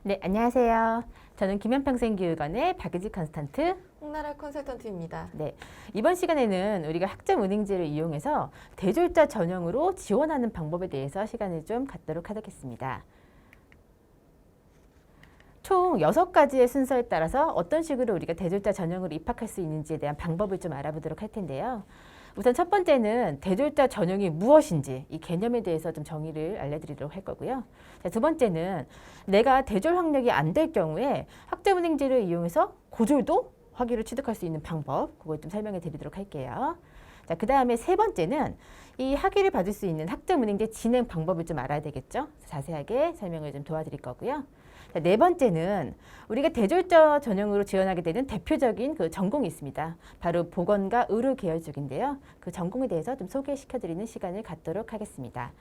네, 안녕하세요. 저는 김현평생교육원의 박유지 컨스턴트. 홍나라 컨설턴트입니다. 네, 이번 시간에는 우리가 학점 은행제를 이용해서 대졸자 전형으로 지원하는 방법에 대해서 시간을 좀 갖도록 하겠습니다. 총 6가지의 순서에 따라서 어떤 식으로 우리가 대졸자 전형으로 입학할 수 있는지에 대한 방법을 좀 알아보도록 할 텐데요. 우선 첫 번째는 대졸자 전형이 무엇인지 이 개념에 대해서 좀 정의를 알려드리도록 할 거고요. 자, 두 번째는 내가 대졸 학력이 안 될 경우에 학점은행제를 이용해서 고졸도 학위를 취득할 수 있는 방법, 그걸 좀 설명해 드리도록 할게요. 자, 그 다음에 세 번째는 이 학위를 받을 수 있는 학점은행제 진행 방법을 좀 알아야 되겠죠. 자세하게 설명을 좀 도와드릴 거고요. 자, 네 번째는 우리가 대졸자 전형으로 지원하게 되는 대표적인 그 전공이 있습니다. 바로 보건과 의료 계열 쪽인데요. 그 전공에 대해서 좀 소개시켜드리는 시간을 갖도록 하겠습니다.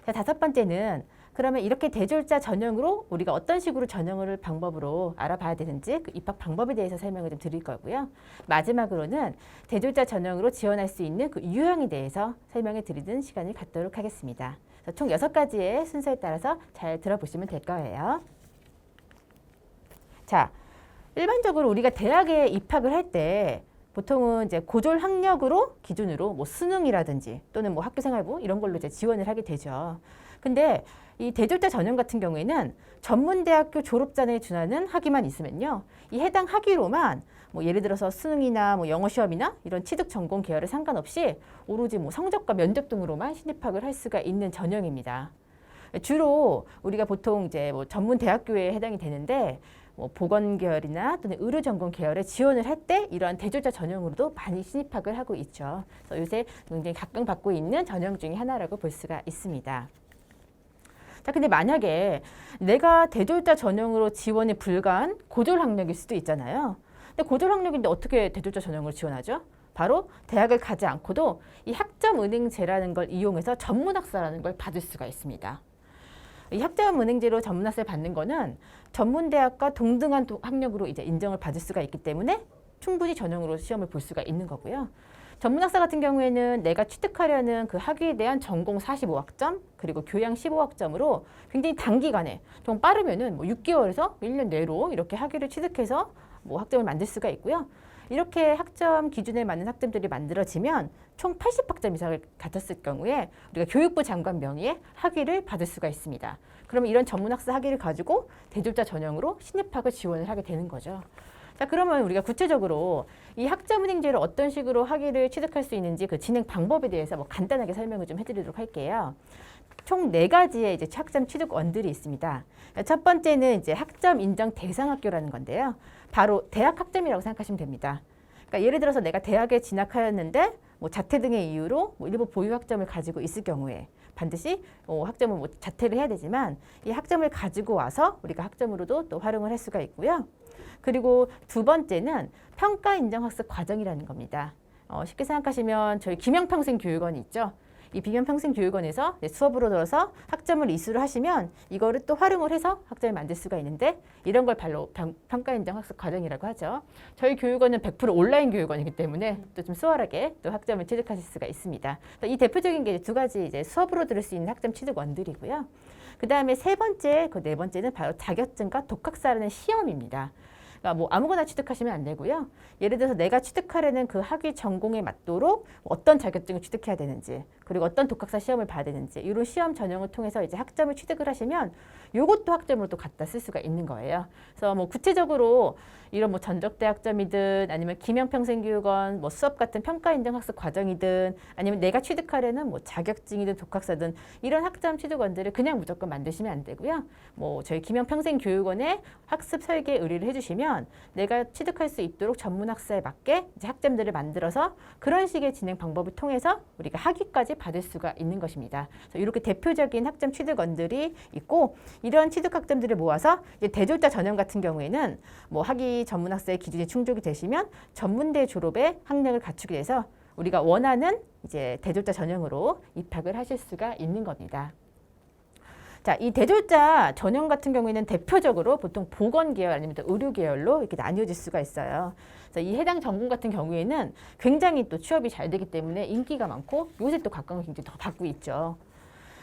자, 다섯 번째는 그러면 이렇게 대졸자 전형으로 우리가 어떤 식으로 전형을 방법으로 알아봐야 되는지 그 입학 방법에 대해서 설명을 좀 드릴 거고요. 마지막으로는 대졸자 전형으로 지원할 수 있는 그 유형에 대해서 설명해 드리는 시간을 갖도록 하겠습니다. 총 6가지의 순서에 따라서 잘 들어보시면 될 거예요. 자, 일반적으로 우리가 대학에 입학을 할 때 보통은 이제 고졸 학력으로 기준으로 뭐 수능이라든지 또는 뭐 학교생활부 이런 걸로 이제 지원을 하게 되죠. 근데 이 대졸자 전형 같은 경우에는 전문대학교 졸업장에 준하는 학위만 있으면요, 이 해당 학위로만 뭐 예를 들어서 수능이나 뭐 영어 시험이나 이런 취득 전공 계열에 상관없이 오로지 뭐 성적과 면접 등으로만 신입학을 할 수가 있는 전형입니다. 주로 우리가 보통 이제 뭐 전문 대학교에 해당이 되는데 뭐 보건 계열이나 또는 의료 전공 계열에 지원을 할 때 이러한 대졸자 전형으로도 많이 신입학을 하고 있죠. 그래서 요새 굉장히 각광받고 있는 전형 중에 하나라고 볼 수가 있습니다. 자, 근데 만약에 내가 대졸자 전형으로 지원이 불가한 고졸 학력일 수도 있잖아요. 근데 고졸 학력인데 어떻게 대졸자 전형으로 지원하죠? 바로 대학을 가지 않고도 이 학점은행제라는 걸 이용해서 전문학사라는 걸 받을 수가 있습니다. 이 학점은행제로 전문학사를 받는 거는 전문대학과 동등한 학력으로 이제 인정을 받을 수가 있기 때문에 충분히 전형으로 시험을 볼 수가 있는 거고요. 전문학사 같은 경우에는 내가 취득하려는 그 학위에 대한 전공 45학점 그리고 교양 15학점으로 굉장히 단기간에 좀 빠르면은 뭐 6개월에서 1년 내로 이렇게 학위를 취득해서 뭐 학점을 만들 수가 있고요. 이렇게 학점 기준에 맞는 학점들이 만들어지면 총 80학점 이상을 갖췄을 경우에 우리가 교육부 장관 명의의 학위를 받을 수가 있습니다. 그러면 이런 전문학사 학위를 가지고 대졸자 전형으로 신입학을 지원을 하게 되는 거죠. 자, 그러면 우리가 구체적으로 이 학점은행제를 어떤 식으로 학위를 취득할 수 있는지 그 진행 방법에 대해서 뭐 간단하게 설명을 좀 해드리도록 할게요. 총 4가지의 이제 학점 취득원들이 있습니다. 첫 번째는 이제 학점 인정 대상 학교라는 건데요. 바로 대학 학점이라고 생각하시면 됩니다. 그러니까 예를 들어서 내가 대학에 진학하였는데 뭐 자퇴 등의 이유로 뭐 일부 보유 학점을 가지고 있을 경우에 반드시 학점을 뭐 자퇴를 해야 되지만 이 학점을 가지고 와서 우리가 학점으로도 또 활용을 할 수가 있고요. 그리고 두 번째는 평가 인정 학습 과정이라는 겁니다. 쉽게 생각하시면 저희 김영평생교육원이 있죠. 이 김영평생교육원에서 수업으로 들어서 학점을 이수를 하시면 이거를 또 활용을 해서 학점을 만들 수가 있는데 이런 걸 바로 평가 인정 학습 과정이라고 하죠. 저희 교육원은 100% 온라인 교육원이기 때문에 또 좀 수월하게 또 학점을 취득하실 수가 있습니다. 이 대표적인 게 2가지 이제 수업으로 들을 수 있는 학점 취득원들이고요. 그 다음에 세 번째, 그 네 번째는 바로 자격증과 독학사라는 시험입니다. 그러니까 뭐 아무거나 취득하시면 안 되고요. 예를 들어서 내가 취득하려는 그 학위 전공에 맞도록 어떤 자격증을 취득해야 되는지, 그리고 어떤 독학사 시험을 봐야 되는지 이런 시험 전형을 통해서 이제 학점을 취득을 하시면 요것도 학점으로 또 갖다 쓸 수가 있는 거예요. 그래서 뭐 구체적으로 이런 뭐 전적대 학점이든 아니면 김영평생교육원 뭐 수업 같은 평가 인정 학습 과정이든 아니면 내가 취득하려는 뭐 자격증이든 독학사든 이런 학점 취득원들을 그냥 무조건 만드시면 안 되고요. 뭐 저희 김영평생교육원에 학습 설계 의뢰를 해주시면 내가 취득할 수 있도록 전문학사에 맞게 이제 학점들을 만들어서 그런 식의 진행 방법을 통해서 우리가 학위까지 받을 수가 있는 것입니다. 그래서 이렇게 대표적인 학점 취득원들이 있고 이런 취득 학점들을 모아서 이제 대졸자 전형 같은 경우에는 뭐 학위 전문학사의 기준이 충족이 되시면 전문대 졸업의 학력을 갖추게 돼서 우리가 원하는 이제 대졸자 전형으로 입학을 하실 수가 있는 겁니다. 자, 이 대졸자 전형 같은 경우에는 대표적으로 보통 보건 계열 아니면 또 의료 계열로 이렇게 나뉘어질 수가 있어요. 그래서 이 해당 전공 같은 경우에는 굉장히 또 취업이 잘 되기 때문에 인기가 많고 요새 또 각광을 굉장히 더 받고 있죠.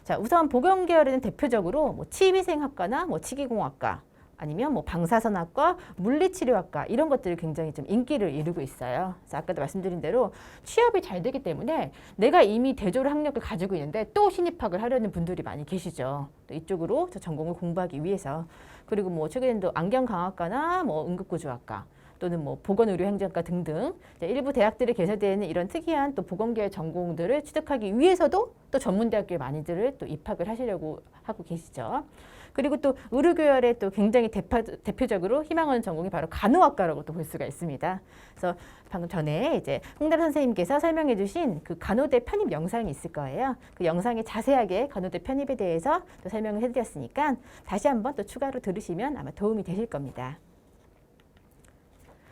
자, 우선 보건 계열에는 대표적으로 뭐 치위생학과나 뭐 치기공학과, 아니면 뭐 방사선학과, 물리치료학과 이런 것들이 굉장히 좀 인기를 이루고 있어요. 그래서 아까도 말씀드린 대로 취업이 잘 되기 때문에 내가 이미 대졸 학력을 가지고 있는데 또 신입학을 하려는 분들이 많이 계시죠. 또 이쪽으로 저 전공을 공부하기 위해서. 그리고 뭐 최근에는 또 안경광학과나 뭐 응급구조학과 또는 뭐 보건의료행정과 등등 일부 대학들이 개설되어 있는 이런 특이한 또 보건계열 전공들을 취득하기 위해서도 또 전문대학교에 많이들 또 입학을 하시려고 하고 계시죠. 그리고 또 의료계열에 또 굉장히 대표적으로 희망하는 전공이 바로 간호학과라고 또 볼 수가 있습니다. 그래서 방금 전에 이제 홍다라 선생님께서 설명해 주신 그 간호대 편입 영상이 있을 거예요. 그 영상에 자세하게 간호대 편입에 대해서 또 설명을 해드렸으니까 다시 한번 또 추가로 들으시면 아마 도움이 되실 겁니다.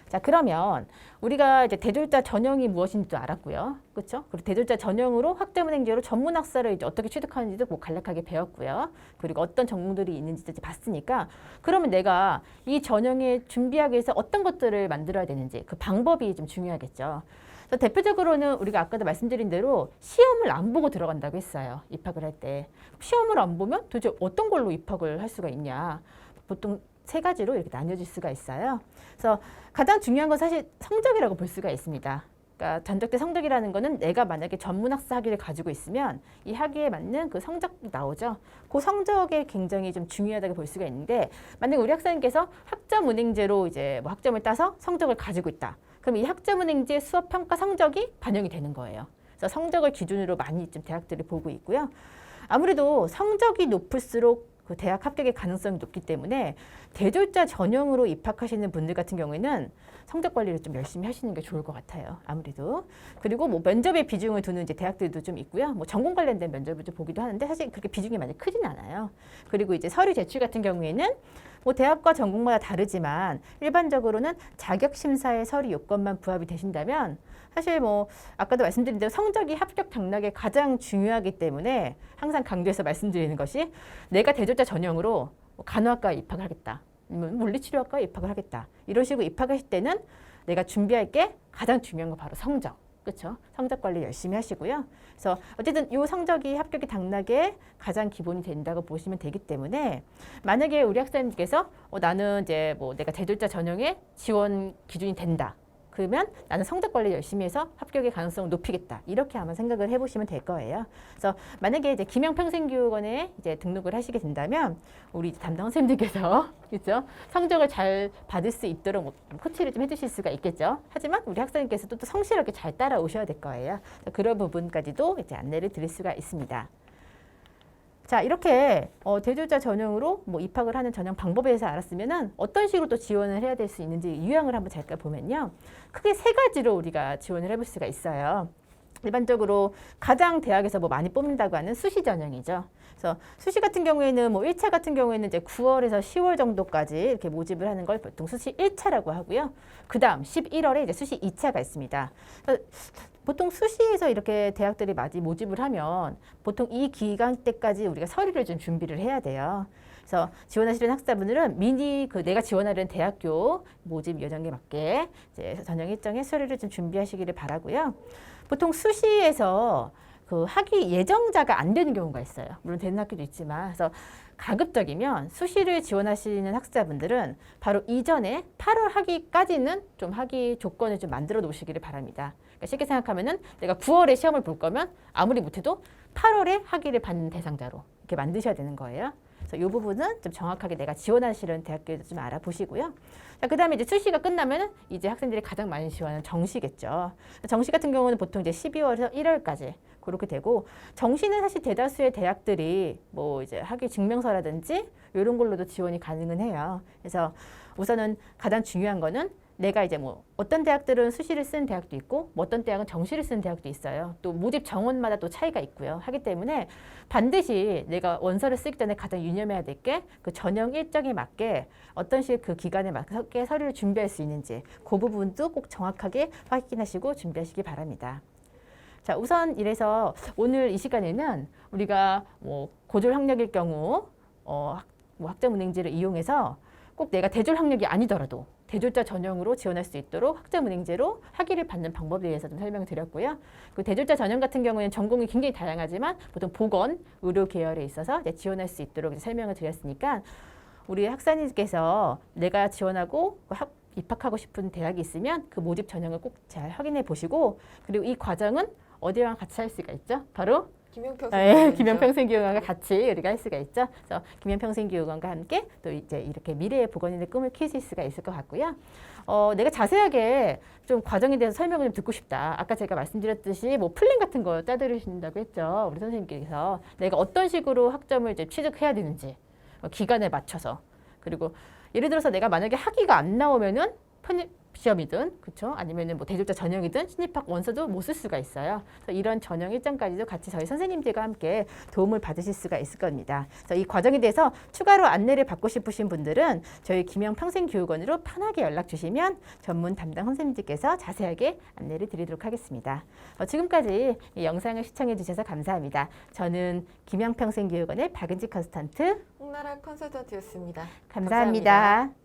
자, 그러면 우리가 이제 대졸자 전형이 무엇인지도 알았고요. 그렇죠? 그리고 대졸자 전형으로 학자문행제로 전문학사를 이제 어떻게 취득하는지도 뭐 간략하게 배웠고요. 그리고 어떤 전공들이 있는지도 이제 봤으니까 그러면 내가 이 전형에 준비하기 위해서 어떤 것들을 만들어야 되는지 그 방법이 좀 중요하겠죠. 그래서 대표적으로는 우리가 아까도 말씀드린 대로 시험을 안 보고 들어간다고 했어요. 입학을 할 때. 시험을 안 보면 도대체 어떤 걸로 입학을 할 수가 있냐. 보통 세 가지로 이렇게 나뉘어질 수가 있어요. 그래서 가장 중요한 건 사실 성적이라고 볼 수가 있습니다. 그러니까 전적대 성적이라는 거는 내가 만약에 전문학사 학위를 가지고 있으면 이 학위에 맞는 그 성적이 나오죠. 그 성적이 굉장히 좀 중요하다고 볼 수가 있는데 만약에 우리 학생님께서 학점은행제로 이제 뭐 학점을 따서 성적을 가지고 있다. 그럼 이 학점은행제 수업 평가 성적이 반영이 되는 거예요. 그래서 성적을 기준으로 많이 좀 대학들이 보고 있고요. 아무래도 성적이 높을수록 그 대학 합격의 가능성이 높기 때문에 대졸자 전형으로 입학하시는 분들 같은 경우에는 성적 관리를 좀 열심히 하시는 게 좋을 것 같아요. 아무래도. 그리고 뭐 면접에 비중을 두는 이제 대학들도 좀 있고요. 뭐 전공 관련된 면접을 좀 보기도 하는데 사실 그렇게 비중이 많이 크진 않아요. 그리고 이제 서류 제출 같은 경우에는 뭐 대학과 전공마다 다르지만 일반적으로는 자격 심사의 서류 요건만 부합이 되신다면 사실 뭐 아까도 말씀드린 대로 성적이 합격 당락에 가장 중요하기 때문에 항상 강조해서 말씀드리는 것이 내가 대졸자 전형으로 간호학과에 입학을 하겠다. 물리치료학과에 입학을 하겠다. 이런 식으로 입학하실 때는 내가 준비할 게 가장 중요한 건 바로 성적. 그렇죠? 성적 관리 열심히 하시고요. 그래서 어쨌든 이 성적이 합격의 당락에 가장 기본이 된다고 보시면 되기 때문에 만약에 우리 학생님께서 나는 이제 뭐 내가 대졸자 전형에 지원 기준이 된다. 그러면 나는 성적 관리 열심히 해서 합격의 가능성을 높이겠다. 이렇게 아마 생각을 해보시면 될 거예요. 그래서 만약에 이제 김영평생교육원에 이제 등록을 하시게 된다면 우리 담당 선생님들께서 그렇죠? 성적을 잘 받을 수 있도록 뭐 코치를 좀 해주실 수가 있겠죠. 하지만 우리 학생님께서도 또 성실하게 잘 따라오셔야 될 거예요. 그런 부분까지도 이제 안내를 드릴 수가 있습니다. 자, 이렇게 대졸자 전형으로 뭐 입학을 하는 전형 방법에 대해서 알았으면은 어떤 식으로 또 지원을 해야 될 수 있는지 유형을 한번 잠깐 보면요. 크게 세 가지로 우리가 지원을 해볼 수가 있어요. 일반적으로 가장 대학에서 뭐 많이 뽑는다고 하는 수시 전형이죠. 그래서 수시 같은 경우에는 뭐 1차 같은 경우에는 이제 9월에서 10월 정도까지 이렇게 모집을 하는 걸 보통 수시 1차라고 하고요. 그다음 11월에 이제 수시 2차가 있습니다. 보통 수시에서 이렇게 대학들이 많이 모집을 하면 보통 이 기간 때까지 우리가 서류를 좀 준비를 해야 돼요. 그래서 지원하시는 학사분들은 미리 그 내가 지원하려는 대학교 모집 예정에 맞게 이제 전형 일정의 서류를 좀 준비하시기를 바라고요. 보통 수시에서 그 학위 예정자가 안 되는 경우가 있어요. 물론 되는 학교도 있지만 그래서 가급적이면 수시를 지원하시는 학사분들은 바로 이전에 8월 학위까지는 좀 학위 조건을 좀 만들어 놓으시기를 바랍니다. 그러니까 쉽게 생각하면은 내가 9월에 시험을 볼 거면 아무리 못해도 8월에 학위를 받는 대상자로 이렇게 만드셔야 되는 거예요. 그래서 이 부분은 좀 정확하게 내가 지원하시는 대학교에도 좀 알아보시고요. 자, 그다음에 이제 수시가 끝나면은 이제 학생들이 가장 많이 지원하는 정시,겠죠. 정시 같은 경우는 보통 이제 12월에서 1월까지 그렇게 되고 정시는 사실 대다수의 대학들이 뭐 이제 학위 증명서라든지 이런 걸로도 지원이 가능은 해요. 그래서 우선은 가장 중요한 거는 내가 이제 뭐 어떤 대학들은 수시를 쓰는 대학도 있고 뭐 어떤 대학은 정시를 쓰는 대학도 있어요. 또 모집 정원마다 또 차이가 있고요. 하기 때문에 반드시 내가 원서를 쓰기 전에 가장 유념해야 될 게 그 전형 일정에 맞게 어떤 식의 그 기간에 맞게 서류를 준비할 수 있는지 그 부분도 꼭 정확하게 확인하시고 준비하시기 바랍니다. 자, 우선 이래서 오늘 이 시간에는 우리가 뭐 고졸 학력일 경우 뭐 학점은행제를 이용해서 꼭 내가 대졸 학력이 아니더라도 대졸자 전형으로 지원할 수 있도록 학점은행제로 학위를 받는 방법에 대해서 좀 설명을 드렸고요. 그 대졸자 전형 같은 경우에는 전공이 굉장히 다양하지만 보통 보건, 의료 계열에 있어서 이제 지원할 수 있도록 이제 설명을 드렸으니까 우리 학사님께서 내가 지원하고 입학하고 싶은 대학이 있으면 그 모집 전형을 꼭 잘 확인해 보시고 그리고 이 과정은 어디랑 같이 할 수가 있죠? 바로 김영평생교육원과 같이 우리가 할 수가 있죠. 그래서 김영평생교육원과 함께 또 이제 이렇게 미래의 보건인의 꿈을 키우실 수가 있을 것 같고요. 내가 자세하게 좀 과정에 대해서 설명을 좀 듣고 싶다. 아까 제가 말씀드렸듯이 뭐 플랜 같은 거 짜드리신다고 했죠. 우리 선생님께서 내가 어떤 식으로 학점을 이제 취득해야 되는지 기간에 맞춰서 그리고 예를 들어서 내가 만약에 학위가 안 나오면은 편입 시험이든 그렇죠? 아니면은 뭐 대졸자 전형이든 신입학 원서도 못 쓸 수가 있어요. 그래서 이런 전형 일정까지도 같이 저희 선생님들과 함께 도움을 받으실 수가 있을 겁니다. 그래서 이 과정에 대해서 추가로 안내를 받고 싶으신 분들은 저희 김영평생교육원으로 편하게 연락 주시면 전문 담당 선생님들께서 자세하게 안내를 드리도록 하겠습니다. 지금까지 이 영상을 시청해 주셔서 감사합니다. 저는 김영평생교육원의 박은지 컨설턴트 홍나라 컨설턴트였습니다. 감사합니다.